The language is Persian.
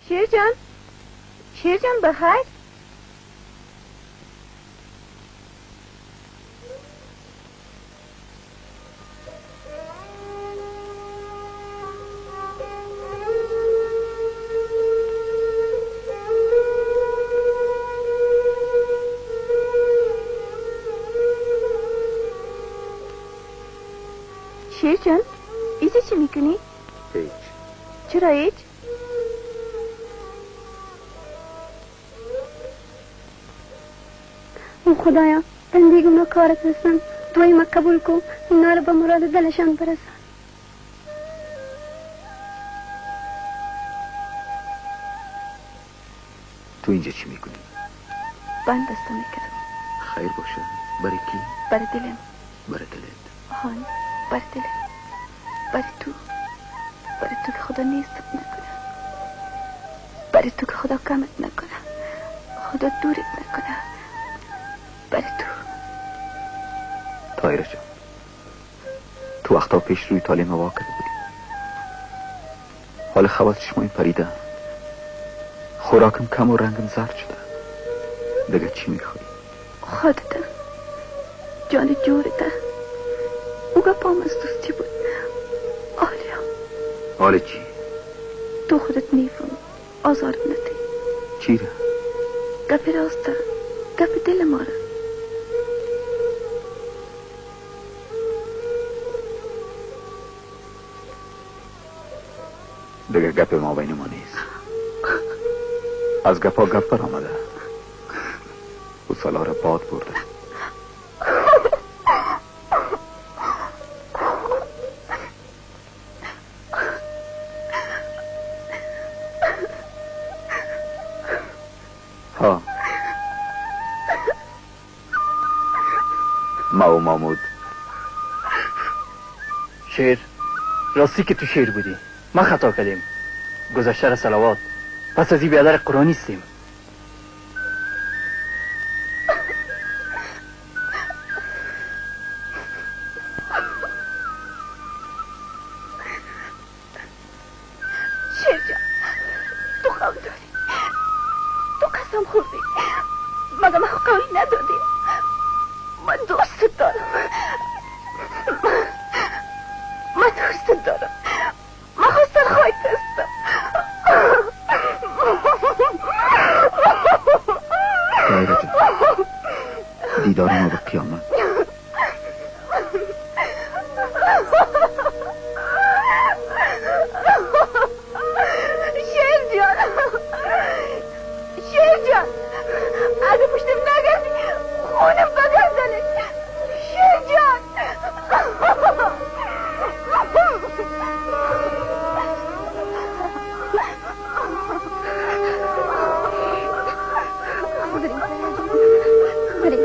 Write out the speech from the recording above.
شیرجان شیرجان بخیر. شیرجان ایزی چی میکنی؟ هیچ. چرا هیچ؟ خدایا بندگی اونا کارت هستن، دوی ما قبول کن، اینا رو به مراد دلشان برسن. تو اینجا چی میکنی؟ بند بسته میکردم. خیر باشه. برای کی؟ برای دلم. برای دلت؟ هان برای دلم، برای تو که خدا نیستت نکنه، برای تو که خدا کمت نکنه، خدا دورت نکنه، برای تو. طاهره جان، تو وقتا پیش روی تعلیم واقع بودی، حال خواست چشمای پریده، خوراکم کم و رنگم زرد شده. دیگه چی میخوای؟ خودته، جان جورته. اوگا پام از دوستی بود. آلیا حال چی؟ تو خودت میفهم آزارم ندی. چی را؟ گپ راسته، گپ دل ما را. دیگه گپ ما بین ما نیست. از گپا گپ بر آمده و سالا را باد برده. ها ما و مامود شیر راستی که تو شیر بودی، ما خطا کردیم. گذشته را صلوات، پس از این بیادر قرآنی استیم. شیرجان تو قول داری، تو قسم خوردی، مگه ما قول ندادیم؟ من دوست دارم، من دوست دارم، من خواستر خواهید هستم. طاهره جان، دیدار ما به قیامت. شیرجان اگه پشتم نگردی خونم بگردنه. شیرجان بریم